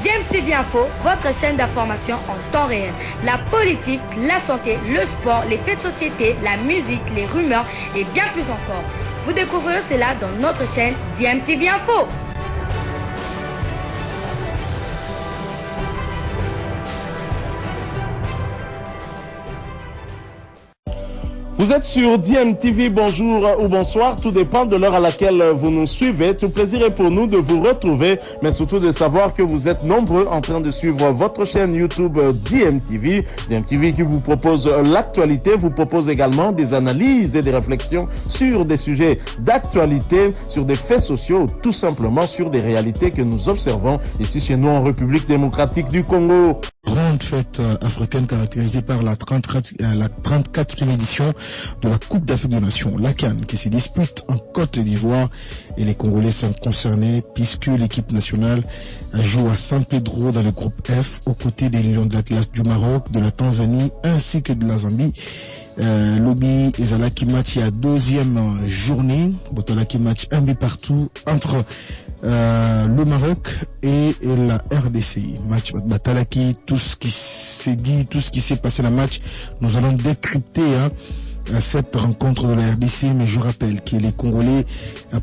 DMTV Info, votre chaîne d'information en temps réel. La politique, la santé, le sport, les faits de société, la musique, les rumeurs et bien plus encore. Vous découvrirez cela dans notre chaîne DMTV Info. Vous êtes sur DMTV, bonjour ou bonsoir, tout dépend de l'heure à laquelle vous nous suivez. Tout plaisir est pour nous de vous retrouver, mais surtout de savoir que vous êtes nombreux en train de suivre votre chaîne YouTube DMTV. DMTV qui vous propose l'actualité, vous propose également des analyses et des réflexions sur des sujets d'actualité, sur des faits sociaux, tout simplement sur des réalités que nous observons ici chez nous en République démocratique du Congo. Grande fête africaine caractérisée par la 34e édition de la Coupe d'Afrique des Nations, la CAN, qui se dispute en Côte d'Ivoire, et les Congolais sont concernés puisque l'équipe nationale joue à San Pedro dans le groupe F aux côtés des Lions de l'Atlas du Maroc, de la Tanzanie ainsi que de la Zambie. Lobby et Zalaki match à deuxième journée, Botolaki match un but partout entre le Maroc et la RDC. Match Batalaki, tout ce qui s'est dit, tout ce qui s'est passé dans le match, nous allons décrypter cette rencontre de la RDC, mais je rappelle que les Congolais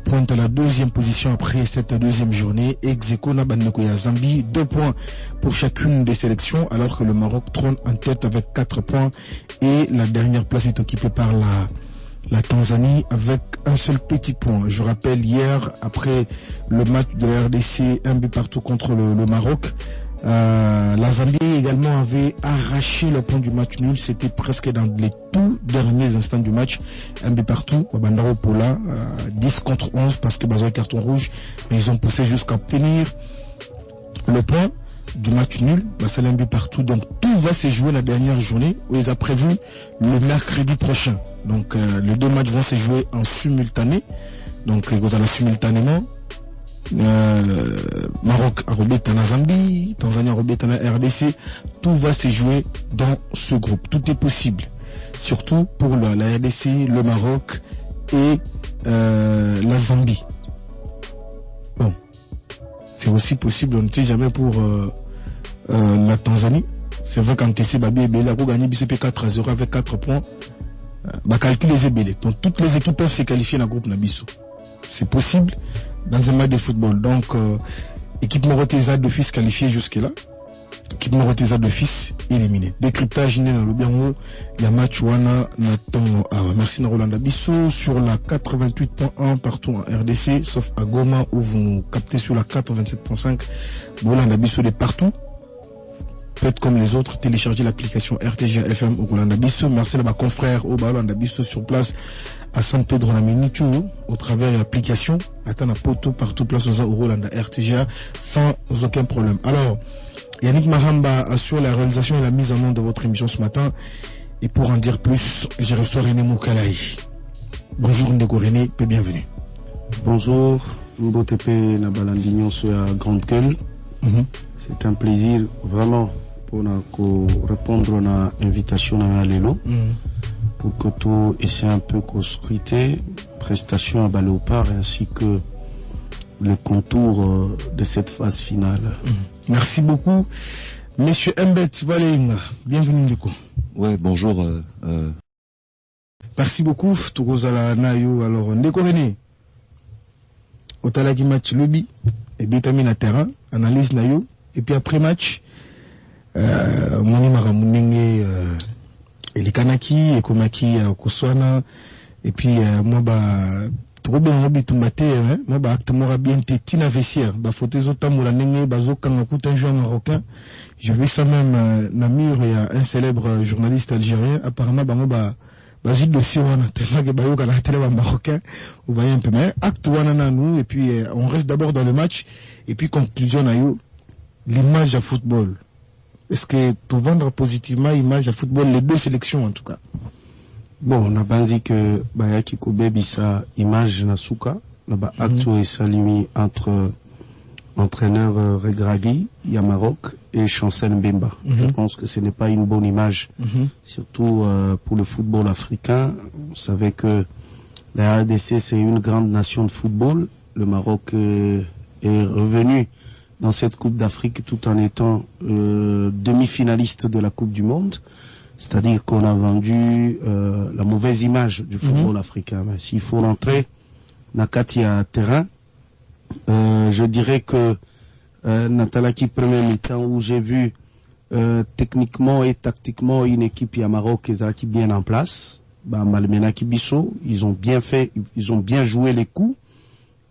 pointent à la deuxième position après cette deuxième journée. Ex-aequo na bandeko ya Zambie, 2 points pour chacune des sélections, alors que le Maroc trône en tête avec 4 points et la dernière place est occupée par la Tanzanie avec un seul petit point. Je rappelle hier, après le match de la RDC, un but partout contre le Maroc, la Zambie également avait arraché le point du match nul. C'était presque dans les tout derniers instants du match. Un but partout. Bandaro Pola, 10 contre 11 parce que Bazoy carton rouge. Mais ils ont poussé jusqu'à obtenir le point du match nul. C'est un but partout. Donc tout va se jouer la dernière journée où ils ont prévu le mercredi prochain. Donc les deux matchs vont se jouer en simultané. Donc vous allez simultanément. Maroc a rebêté la Zambie, Tanzanie a rebêté la RDC. Tout va se jouer dans ce groupe. Tout est possible. Surtout pour la RDC, le Maroc et la Zambie. Bon, c'est aussi possible, on ne sait jamais pour la Tanzanie. C'est vrai qu'encaisser Babi et Bélé a gagné BCP 4-0 avec 4 points. Calcul les Bélé. Donc toutes les équipes peuvent se qualifier dans le groupe Nabiso. C'est possible dans un match de football. Donc équipe Moroteza d'office qualifiée jusque-là. Équipe Moroteza d'office éliminée. Décryptage né dans le Biango. Il y a match Wana Naton. Merci Rolanda Bissou sur la 88.1 partout en RDC, sauf à Goma où vous nous captez sur la 87.5. Rolanda Bissou de partout. Faites comme les autres, téléchargez l'application RTG FM au Rolanda Bissou. Merci à ma confrère au Rolanda Bissou sur place à San Pedro na Minitu au travers de l'application. Attends à Poto partout place aux Rolanda RTGA sans aucun problème. Alors, Yannick Mahamba assure la réalisation et la mise en œuvre de votre émission ce matin. Et pour en dire plus, je reçois René Moukalaï. Bonjour Ndeko René, et bienvenue. Bonjour, Mbotepe Nabalandignon sur la Grande Gueule. C'est un plaisir vraiment pour répondre à l'invitation à Lélo. Pour que tout essaie un peu scruter prestation à Baléopard ainsi que le contour de cette phase finale. Merci beaucoup. Monsieur Mbet Valéinga, bienvenue Ndeko. Ouais, bonjour. Merci beaucoup. Tokozala Nayo. Alors, Ndeko René. Otalaki match lobby et vitamine à terrain, analyse Nayo. Et puis après match, Moni Maramunenge, Elikanaki, Ekomaki, Koswana. Et puis, moi, trop bien, moi, acte bien tina vestiaire, photo zotamula nenge, un joueur marocain. Je vais ça même, Namur, il y a un célèbre journaliste algérien, apparemment, Bazid dossier wana tellement que bayo kana télé marocain, vous voyez un peu mais acte wana nanou et puis on reste d'abord dans le match et puis conclusion nayo l'image à football. Est-ce que tu vendre positivement l'image à football les deux sélections en tout cas? Bon, on a pas dit que Bayaki Kobe bisa image na suka, na ba acte et salimi entre entraîneur Regragui, Maroc et Chancel Mbemba. Je pense que ce n'est pas une bonne image, surtout pour le football africain. Vous savez que la RDC c'est une grande nation de football. Le Maroc est revenu dans cette Coupe d'Afrique tout en étant demi-finaliste de la Coupe du Monde. C'est-à-dire qu'on a vendu la mauvaise image du football africain. Mais s'il faut rentrer dans le terrain, je dirais que Natalaki premier mi-temps où j'ai vu techniquement et tactiquement une équipe Maroc qui bien en place. Bah, Malmenaki Bissau, ils ont bien fait, ils ont bien joué les coups.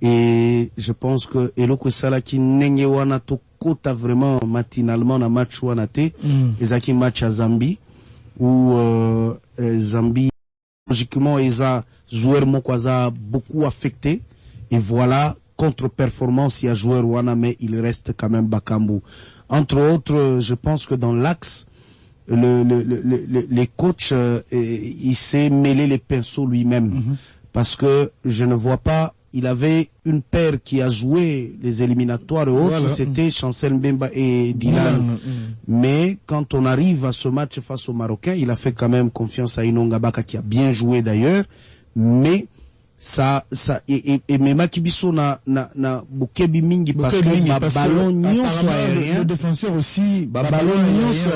Et je pense que Eloko Salaki Nengewana Tokota vraiment matinalement dans match Wanate, Ezaki match à Zambie, où Zambie, logiquement, ils ont joueur Mokwaza beaucoup affecté. Et voilà, contre-performance, il y a joueur Wana, mais il reste quand même Bakambu. Entre autres, je pense que dans l'axe, les coachs, il s'est mêlé les pinceaux lui-même. Parce que je ne vois pas, il avait une paire qui a joué les éliminatoires et autres, voilà. C'était Chancel Mbemba et Dylan. Mais quand on arrive à ce match face aux Marocains, il a fait quand même confiance à Inonga Baka qui a bien joué d'ailleurs, mais et Mema Kibiso na Bukebi Mingi parce que ballon nyonso aérien, le défenseur aussi ballon nyonso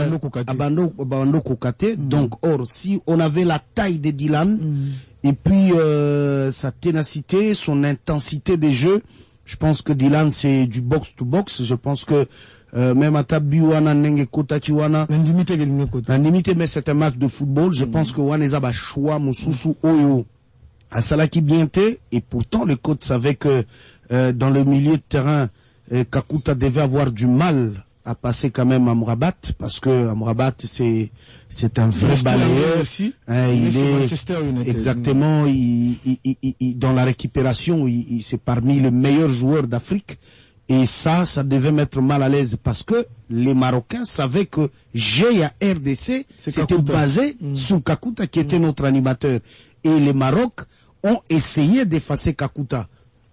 abando kokate. Donc or si on avait la taille de Dylan et puis sa ténacité, son intensité des jeux, je pense que Dylan c'est du box to box. Je pense que même à Tabiwana Nenge Kota Kiwana limité, mais c'est un match de football. Je pense que Waneza ba choix Mususu Oyo à Salaki Bienté, et pourtant le coach savait que dans le milieu de terrain, Kakuta devait avoir du mal à passer quand même à Amrabat, parce que Amrabat c'est un vrai balayeur aussi. Il est exactement, dans la récupération, c'est parmi les meilleurs joueurs d'Afrique, et ça devait mettre mal à l'aise parce que les Marocains savaient que GIA RDC c'était basé sur Kakuta qui était notre animateur, et les Maroc ont essayé d'effacer Kakuta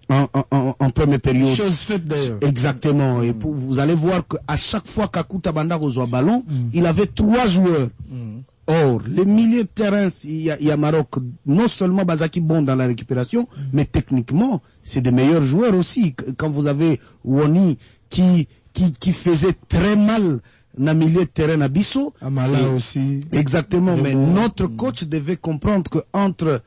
en première période. Chose faite d'ailleurs. Exactement. Et vous allez voir qu'à chaque fois Kakuta Banda reçoit ballon, il avait 3 joueurs. Or, les milieux de terrain, il y a Maroc, non seulement Bazaki bon dans la récupération, mais techniquement, c'est des meilleurs joueurs aussi. Quand vous avez Woni qui faisait très mal dans le milieu de terrain à Bissau. Amala aussi. Exactement. Mais notre coach devait comprendre que entre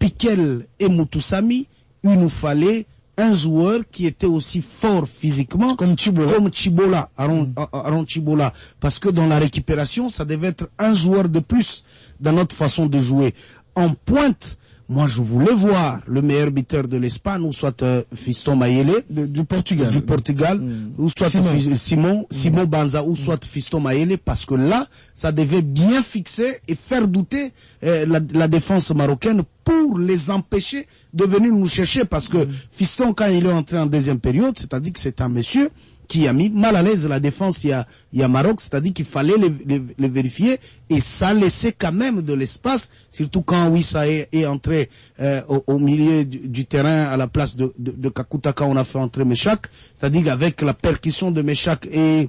Piquel et Mutusami, il nous fallait un joueur qui était aussi fort physiquement comme Chibola, Aaron Chibola, parce que dans la récupération, ça devait être un joueur de plus dans notre façon de jouer. En pointe, moi je voulais voir le meilleur buteur de l'Espagne, ou soit Fiston Mayele du Portugal, ou soit Simon Banza, ou soit Fiston Mayele, parce que là, ça devait bien fixer et faire douter la défense marocaine pour les empêcher de venir nous chercher, parce que Fiston, quand il est entré en deuxième période, c'est-à-dire que c'est un monsieur qui a mis mal à l'aise la défense, il y a Maroc, c'est-à-dire qu'il fallait les vérifier, et ça laissait quand même de l'espace, surtout quand Wissa est entré au milieu du terrain à la place de Kakuta, quand on a fait entrer Meshak, c'est-à-dire qu'avec la percussion de Meshak et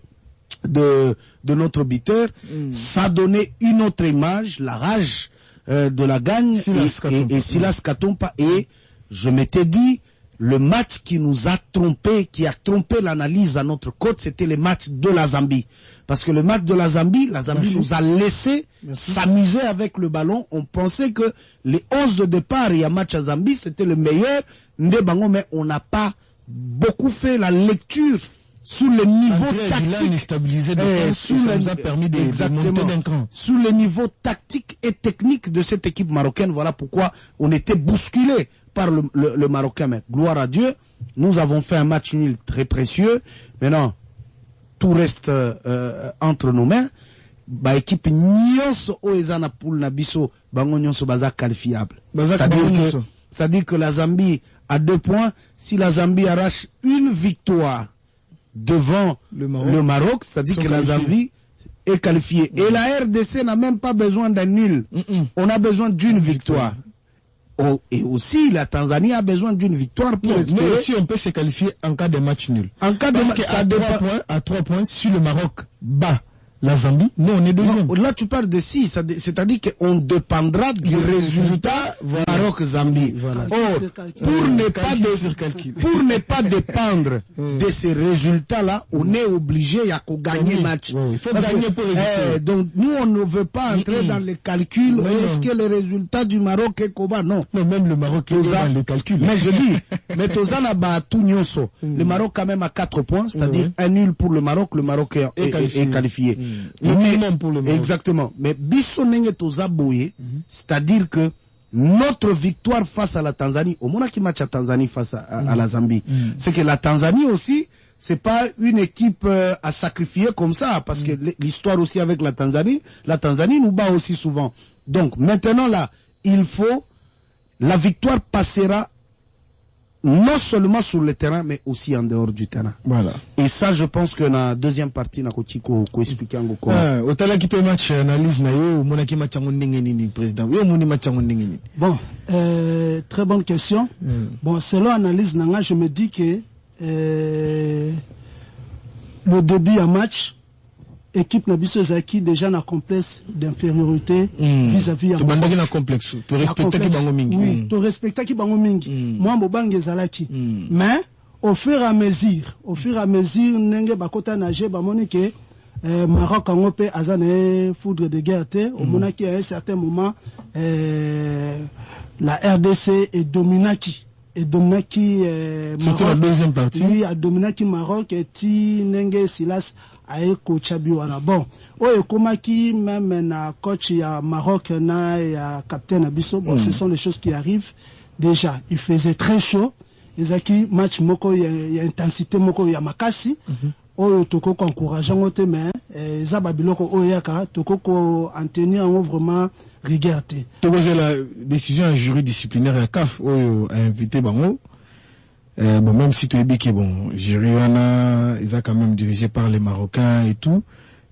de notre buteur, ça donnait une autre image, la rage de la gagne, et Silas Katompa, et je m'étais dit, le match qui nous a trompé, qui a trompé l'analyse à notre côte, c'était le match de la Zambie. Parce que le match de la Zambie nous a laissé s'amuser avec le ballon. On pensait que les 11 de départ, il y a match à Zambie, c'était le meilleur. Mais on n'a pas beaucoup fait la lecture sur le niveau tactique. Ça nous a permis de monter d'un cran. Sur le niveau tactique et technique de cette équipe marocaine, voilà pourquoi on était bousculé par le Marocain. Mais gloire à Dieu, nous avons fait un match nul très précieux. Maintenant, tout reste entre nos mains. Ba équipe nyonso oezana pour na biso bango nyonso baza qualifiable. C'est-à-dire que la Zambie a 2 points. Si la Zambie arrache une victoire devant le Maroc, c'est-à-dire que la Zambie est qualifiée. Et la RDC n'a même pas besoin d'un nul. On a besoin d'une victoire. Et aussi, la Tanzanie a besoin d'une victoire pour espérer. Mais aussi, on peut se qualifier en cas de match nul. En cas de match, à 3 points, si le Maroc bat la Zambie, nous on est deuxième. Non, là tu parles de 6, c'est-à-dire qu'on dépendra du résultat Maroc-Zambie. Voilà. Or, pour ne pas dépendre de ces résultats-là, on est obligé à gagner match. Il faut gagner pour les donc, nous, on ne veut pas entrer dans les calculs. Est-ce que le résultat du Maroc est comment? Non. Non, même le Maroc est dans les calculs. Mais je dis, mais Tozana tout Nyonso. Le Maroc quand même a 4 points, c'est-à-dire un nul pour le Maroc est qualifié. Le minimum pour le Maroc. Exactement. Mais Bissonenge Toza Boye, c'est-à-dire que notre victoire face à la Tanzanie, au moment qui match à Tanzanie face à la Zambie, c'est que la Tanzanie aussi, c'est pas une équipe à sacrifier comme ça, parce que l'histoire aussi avec la Tanzanie nous bat aussi souvent. Donc maintenant là, la victoire passera non seulement sur le terrain, mais aussi en dehors du terrain. Voilà. Et ça, je pense que dans la deuxième partie, ko expliquer en gros. Otala qui peut match analyse na yo, mona ki match nini président. Yo moni match nini. Bon, très bonne question. Bon, selon analyse nanga, je me dis que le début à match, équipe Nabiso Zaki déjà na complexe d'infériorité vis-à-vis tu bandaki na complexe tu respectes ki bango mingi oui tu respectes ki bango mingi moi mobange zalaki mais au fur et à mesure nenge bakota nager ba monike Maroc en pe azane foudre de guerre au monaki à un certain moment la RDC est dominaki surtout la deuxième partie oui a dominaki Maroc et ti nenge Silas aye coach abiwana bon oyo komaki même na coach ya Maroc na ya capitaine abiso bon ce sont les choses qui arrivent déjà il faisait très chaud ezaki match moko ya intensité moko ya makasi oyo toko ko encourageant ngote mais eza babiloko oyo yaka toko ko en tenir en vraiment regardé toko la décision en jury disciplinaire ya CAF oyo a invité bango. Bon, même si tu es dit que bon, Jiriana, ils ont quand même dirigé par les Marocains et tout,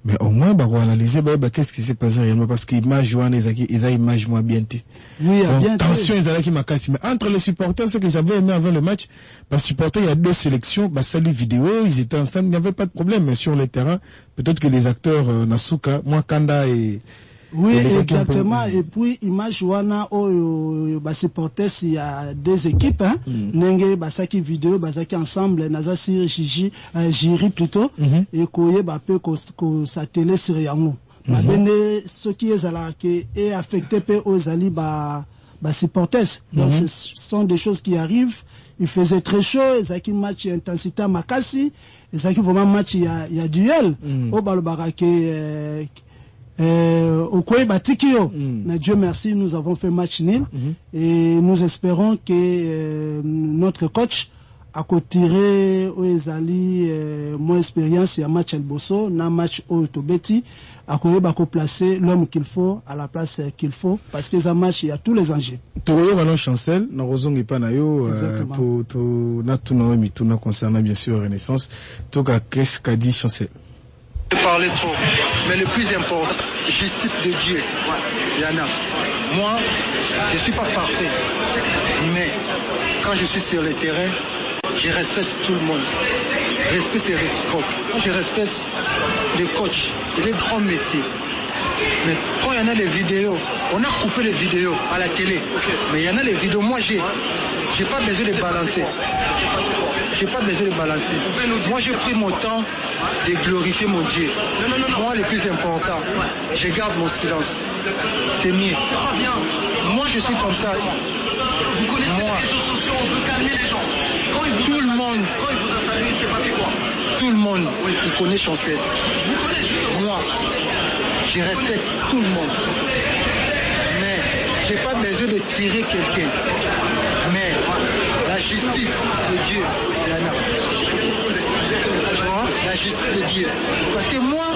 mais au moins, bah, on va analyser, bah, qu'est-ce qui s'est passé réellement, parce qu'image, ils ont image moins bien. Oui, bien. Tension, ils ont qui m'a cassé. Mais entre les supporters, ce qu'ils avaient aimé avant le match, bah, supporters, il y a 2 sélections, bah, ça, les vidéos, ils étaient ensemble, il n'y avait pas de problème, mais sur le terrain, peut-être que les acteurs, Nasuka, moi, Kanda et, oui, exactement. Et puis, image wana oyo supporter il y a 2 équipes hein. Nenge basaki vidéo basaki ensemble naza sur Jiri plutôt et koye ba pe ko sa télé sur yango. Ba bene ce qui est là qui est affecté pe aux ali ba supporters. Donc ce sont des choses qui arrivent. Il faisait très chaud, ezaki match intensité makasi, ezaki vraiment match il y a duel. Au balbarake au Koué Batikio. Mais Dieu merci, nous avons fait match nul et nous espérons que notre coach a tiré aux Ezali mon expérience et un match El Bosso, na match au Tobeti, a placer l'homme qu'il faut à la place qu'il faut parce que ça match il y a tous les enjeux. Toroyo Valon Chancel, nous rozongi pa na yo pour na tout no mi tout na concernant bien sûr Renaissance. Toka qu'est-ce qu'a dit Chancel? Parler trop, mais le plus important, justice de Dieu. Yana, moi, je ne suis pas parfait, mais quand je suis sur le terrain, je respecte tout le monde. Respect, c'est réciproque. Je respecte les coachs et les grands messieurs. Mais quand il y en a les vidéos, on a coupé les vidéos à la télé. Mais il y en a les vidéos, moi j'ai pas besoin de balancer. J'ai pas besoin de balancer. Moi j'ai pris mon temps de glorifier mon Dieu. Moi le plus important, je garde mon silence. C'est mieux. Moi je suis comme ça. Vous connaissez les réseaux sociaux, on veut calmer les gens. Tout le monde. Quand il vous a salué, c'est passé quoi? Tout le monde, il connaît Chancel. Moi, je respecte tout le monde. Mais j'ai pas besoin de tirer quelqu'un. Mais la justice de Dieu, la justice de Dieu. Parce que moi,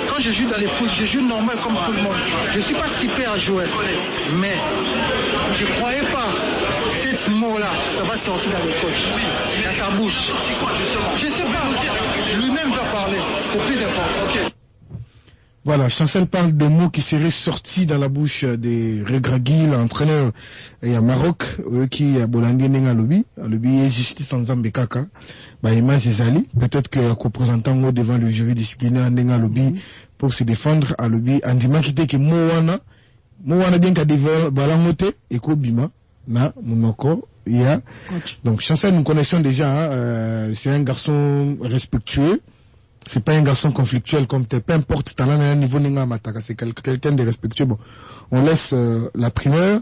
quand je joue dans les foot, je joue normal comme tout le monde. Je ne suis pas super joueur. Mais je ne croyais pas ce mot-là, ça va sortir dans le coach, dans sa bouche. Je ne sais pas. Lui-même va parler. C'est plus important. Voilà, Chancel parle de mots qui seraient sortis dans la bouche des Regragui, l'entraîneur et à Maroc, qui a bolangé nenga lobby et justice en Zambekaka. Bah, image Zali, peut-être que représentant devant le jury disciplinaire nenga lobby pour se défendre à lobby, Andima qui était que Moana, Moi, on a bien qu'à balangote et Kobima, na, monoko, ya. Donc, Chancel, nous connaissons déjà, c'est un garçon respectueux. C'est pas un garçon conflictuel comme t'es, peu importe, t'as un niveau n'enga mataka, c'est quelqu'un de respectueux. Bon, on laisse la primeur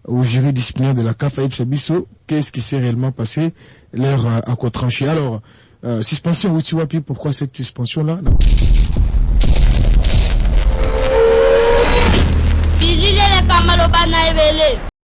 au jury disciplinaire de la CAF Aïb Sabiso. Qu'est-ce qui s'est réellement passé? L'heure à quoi trancher. Alors, suspension Wutiwapi, pourquoi cette suspension-là?